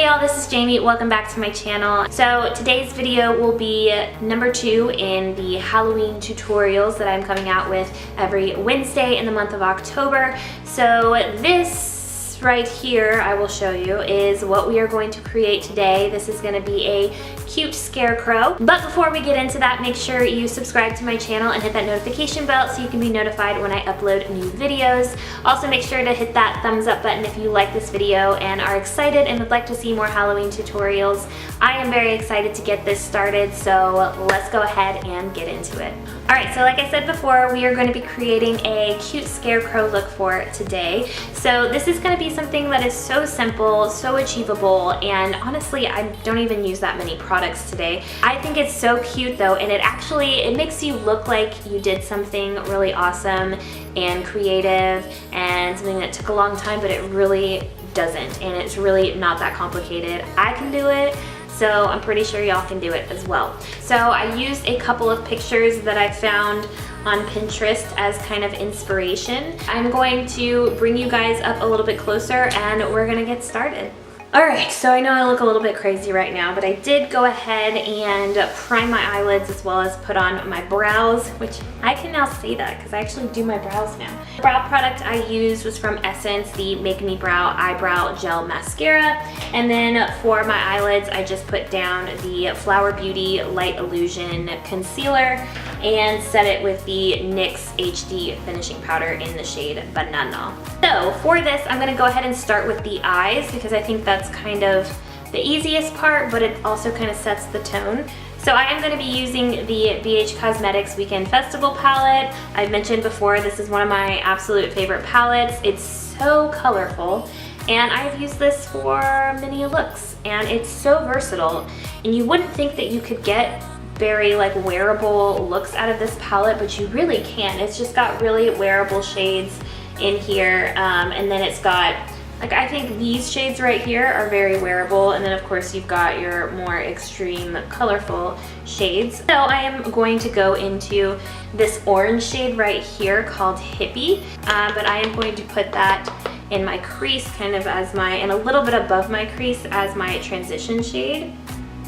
Hey y'all, this is Jamie. Welcome back to my channel. So today's video will be number 2 in the Halloween tutorials that I'm coming out with every Wednesday in the month of October. So this right here I will show you is what we are going to create today. This is going to be a cute scarecrow. But before we get into that, make sure you subscribe to my channel and hit that notification bell so you can be notified when I upload new videos. Also make sure to hit that thumbs up button if you like this video and are excited and would like to see more Halloween tutorials. I am very excited to get this started, so let's go ahead and get into it. Alright, so like I said before, we are going to be creating a cute scarecrow look for today. So this is going to be something that is so simple, so achievable, and honestly I don't even use that many products today. I think it's so cute though, and it makes you look like you did something really awesome and creative and something that took a long time, but it really doesn't, and it's really not that complicated. I can do it, so I'm pretty sure y'all can do it as well. So I used a couple of pictures that I found on Pinterest as kind of inspiration. I'm going to bring you guys up a little bit closer and we're gonna get started. Alright, so I know I look a little bit crazy right now, but I did go ahead and prime my eyelids as well as put on my brows, which I can now say that because I actually do my brows now. The brow product I used was from Essence, the Make Me Brow Eyebrow Gel Mascara. And then for my eyelids, I just put down the Flower Beauty Light Illusion Concealer and set it with the NYX HD Finishing Powder in the shade Banana. So for this, I'm gonna go ahead and start with the eyes because I think that's kind of the easiest part, but it also kind of sets the tone. So I am going to be using the BH Cosmetics Weekend Festival palette. I've mentioned before, this is one of my absolute favorite palettes. It's so colorful, and I've used this for many looks, and it's so versatile. And you wouldn't think that you could get very like wearable looks out of this palette, but you really can. It's just got really wearable shades in here, and then it's got, like, I think these shades right here are very wearable, and then of course you've got your more extreme colorful shades. So I am going to go into this orange shade right here called Hippie, but I am going to put that in my crease kind of as my, and a little bit above my crease as my transition shade.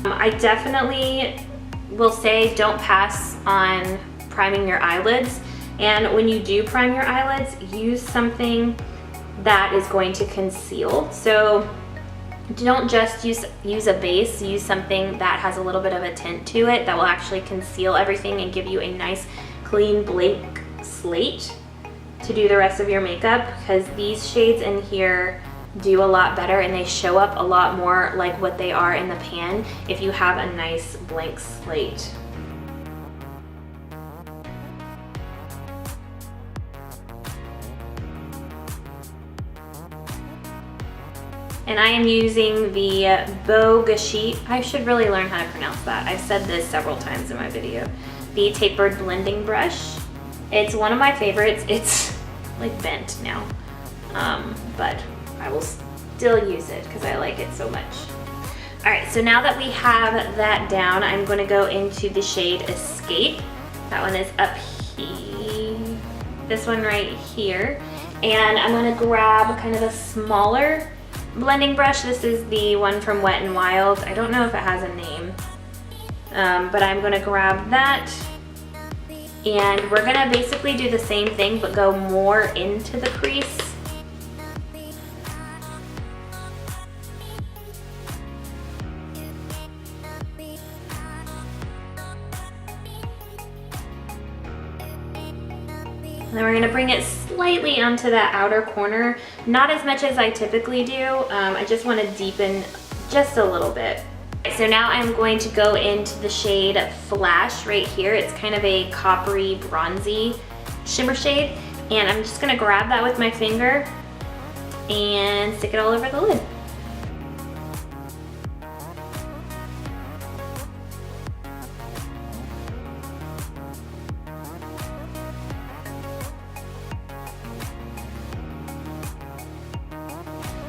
I definitely will say don't pass on priming your eyelids, and when you do prime your eyelids, use something that is going to conceal. So don't just use a base, use something that has a little bit of a tint to it that will actually conceal everything and give you a nice clean blank slate to do the rest of your makeup, because these shades in here do a lot better and they show up a lot more like what they are in the pan if you have a nice blank slate. And I am using the Doucce, I should really learn how to pronounce that. I've said this several times in my video. The tapered blending brush. It's one of my favorites. It's like bent now, but I will still use it because I like it so much. All right, so now that we have that down, I'm gonna go into the shade Escape. That one is up here, this one right here. And I'm gonna grab kind of a smaller blending brush. This is the one from Wet n Wild. I don't know if it has a name, but I'm gonna grab that, and we're gonna basically do the same thing but go more into the crease. And then we're gonna bring it slightly onto that outer corner, not as much as I typically do. I just wanna deepen just a little bit. So now I'm going to go into the shade Flash right here. It's kind of a coppery, bronzy shimmer shade. And I'm just gonna grab that with my finger and stick it all over the lid.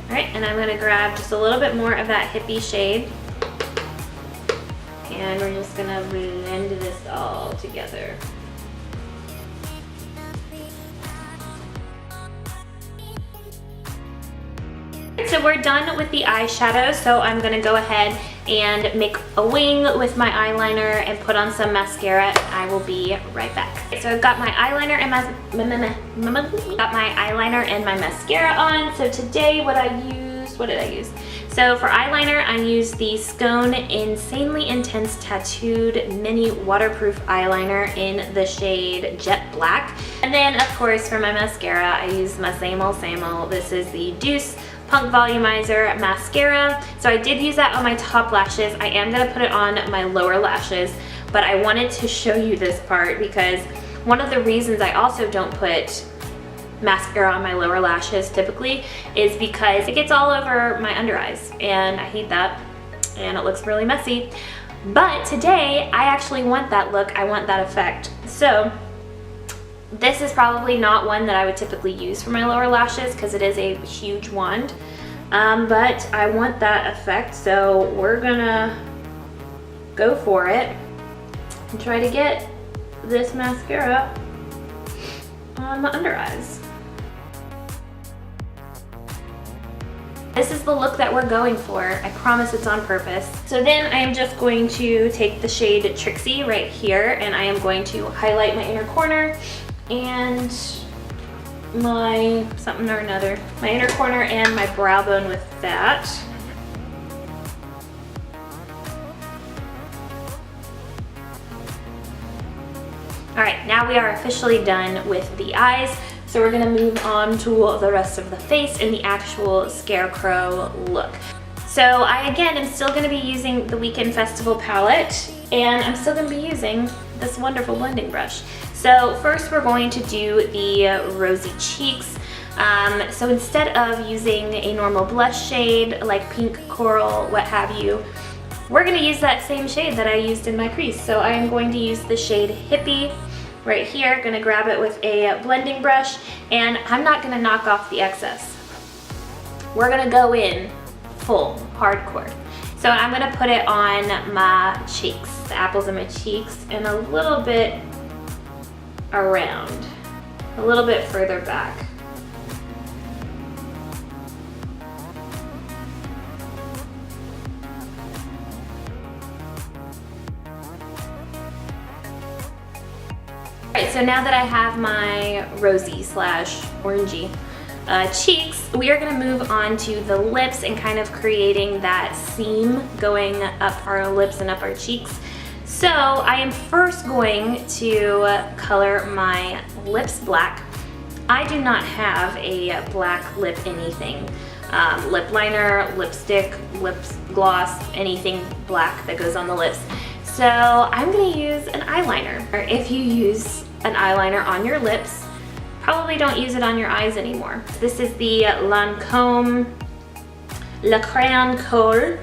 Alright, and I'm going to grab just a little bit more of that Hippie shade, and we're just going to blend this all together. right, so we're done with the eyeshadow, so I'm gonna go ahead and make a wing with my eyeliner and put on some mascara. I will be right back. So I've got my eyeliner and my mascara on. So today what did I use? So for eyeliner, I used the Skone Insanely Intense Tattooed Mini Waterproof Eyeliner in the shade Jet Black. And then of course for my mascara, I used my same old. This is the Doucce Punk Volumizer Mascara. So I did use that on my top lashes. I am gonna put it on my lower lashes, but I wanted to show you this part because one of the reasons I also don't put mascara on my lower lashes typically is because it gets all over my under eyes and I hate that and it looks really messy. But today I actually want that look, I want that effect. So this is probably not one that I would typically use for my lower lashes because it is a huge wand, but I want that effect, so we're gonna go for it and try to get this mascara on my under eyes. This is the look that we're going for. I promise it's on purpose. So then I am just going to take the shade Trixie right here and I am going to highlight my inner corner and my something or another. My inner corner and my brow bone with that. All right, now we are officially done with the eyes. So we're gonna move on to the rest of the face and the actual Scarecrow look. So I, again, am still gonna be using the Weekend Festival palette and I'm still gonna be using this wonderful blending brush. So first we're going to do the rosy cheeks. So instead of using a normal blush shade like pink, coral, what have you, we're gonna use that same shade that I used in my crease. So I am going to use the shade Hippie right here, gonna grab it with a blending brush, and I'm not gonna knock off the excess. We're gonna go in full, hardcore. So I'm gonna put it on my cheeks, the apples of my cheeks, and a little bit around, a little bit further back. Alright, so now that I have my rosy slash orangey cheeks, we are going to move on to the lips and kind of creating that seam going up our lips and up our cheeks. So I am first going to color my lips black. I do not have a black lip anything. Lip liner, lipstick, lips gloss, anything black that goes on the lips. So I'm going to use an eyeliner. Or if you use an eyeliner on your lips, probably don't use it on your eyes anymore. This is the Lancome Crayon Khol.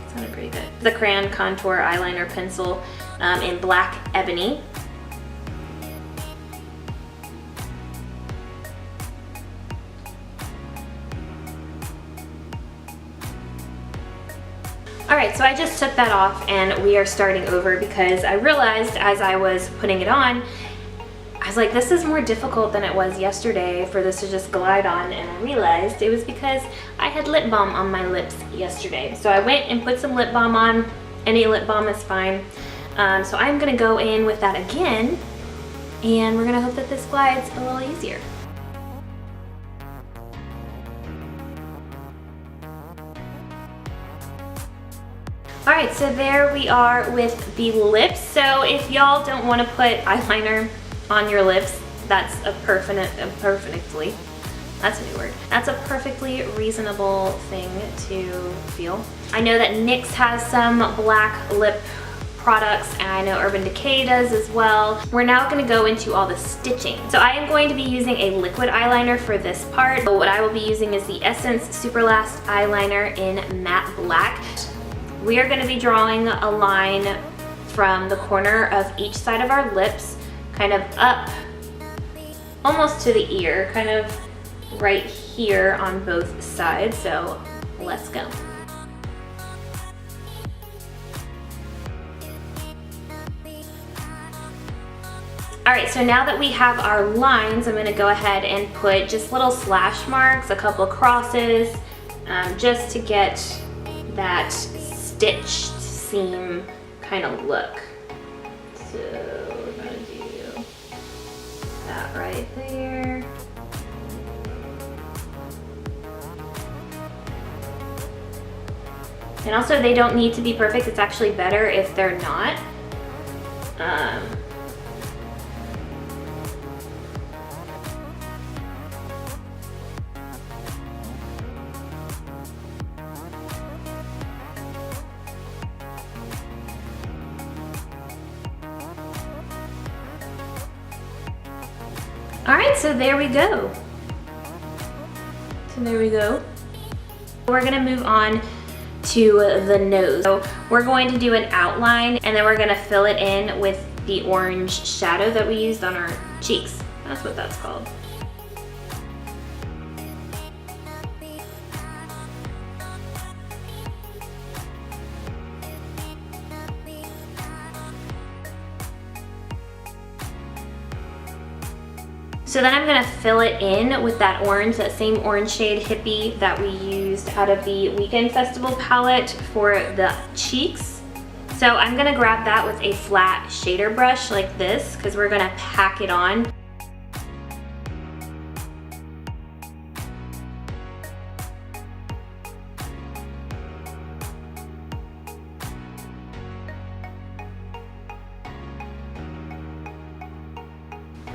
Sounded pretty good. The Crayon Contour Eyeliner Pencil in Black Ebony. Alright, so I just took that off and we are starting over because I realized as I was putting it on, I was like, this is more difficult than it was yesterday for this to just glide on, and I realized it was because I had lip balm on my lips yesterday. So I went and put some lip balm on. Any lip balm is fine. So I'm going to go in with that again and we're going to hope that this glides a little easier. Alright, so there we are with the lips. So if y'all don't want to put eyeliner on your lips, that's a perfectly reasonable thing to feel. I know that NYX has some black lip products and I know Urban Decay does as well. We're now going to go into all the stitching. So I am going to be using a liquid eyeliner for this part. So what I will be using is the Essence Superlast eyeliner in matte black. We are going to be drawing a line from the corner of each side of our lips, kind of up almost to the ear, kind of right here on both sides. So let's go. Alright, so now that we have our lines, I'm going to go ahead and put just little slash marks, a couple crosses, just to get that stitched seam kind of look. So we're going to do that right there. And also, they don't need to be perfect. It's actually better if they're not. All right, so there we go. We're gonna move on to the nose. So we're going to do an outline, and then we're gonna fill it in with the orange shadow that we used on our cheeks. That's what that's called. So then I'm gonna fill it in with that orange, that same orange shade Hippie that we used out of the Weekend Festival palette for the cheeks. So I'm gonna grab that with a flat shader brush like this, because we're gonna pack it on.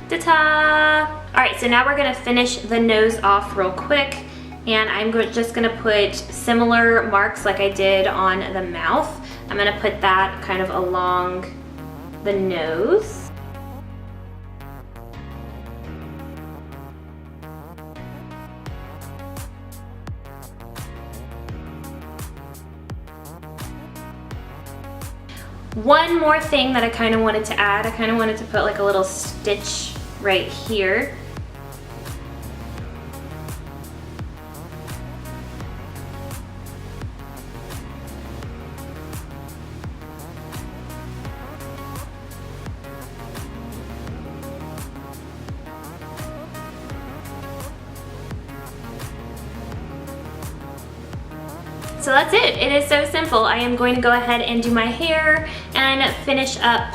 Ta-ta! All right, so now we're gonna finish the nose off real quick, and I'm just gonna put similar marks like I did on the mouth. I'm gonna put that kind of along the nose. One more thing that I kind of wanted to add, I kind of wanted to put like a little stitch right here. So that's it. It is so simple. I am going to go ahead and do my hair and finish up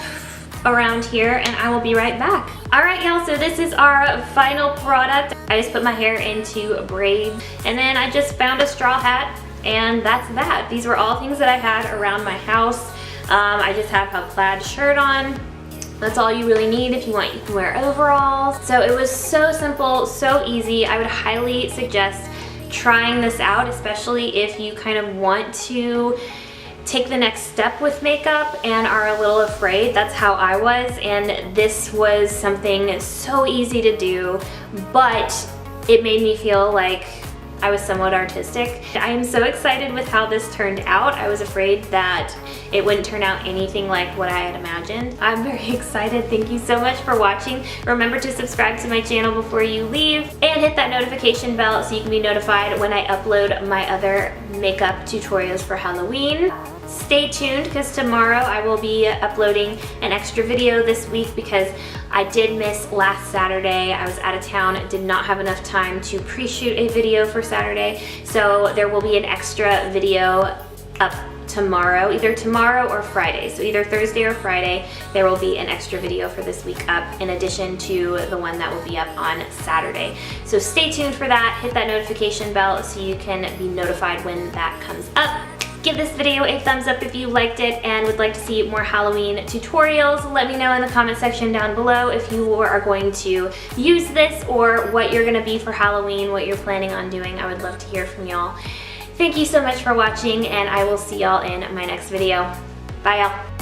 around here, and I will be right back. All right, y'all, so this is our final product. I just put my hair into braids, and then I just found a straw hat, and that's that. These were all things that I had around my house. I just have a plaid shirt on. That's all you really need. If you want, you can wear overalls. So it was so simple, so easy. I would highly suggest trying this out, especially if you kind of want to take the next step with makeup and are a little afraid. That's how I was, and this was something so easy to do, but it made me feel like I was somewhat artistic. I am so excited with how this turned out. I was afraid that it wouldn't turn out anything like what I had imagined. I'm very excited. Thank you so much for watching. Remember to subscribe to my channel before you leave, and hit that notification bell so you can be notified when I upload my other makeup tutorials for Halloween. Stay tuned, because tomorrow I will be uploading an extra video this week because I did miss last Saturday. I was out of town, did not have enough time to pre-shoot a video for Saturday, so there will be an extra video up tomorrow, either tomorrow or Friday. So either Thursday or Friday, there will be an extra video for this week up, in addition to the one that will be up on Saturday. So stay tuned for that. Hit that notification bell so you can be notified when that comes up. Give this video a thumbs up if you liked it and would like to see more Halloween tutorials. Let me know in the comment section down below if you are going to use this or what you're gonna be for Halloween, what you're planning on doing. I would love to hear from y'all. Thank you so much for watching, and I will see y'all in my next video. Bye, y'all.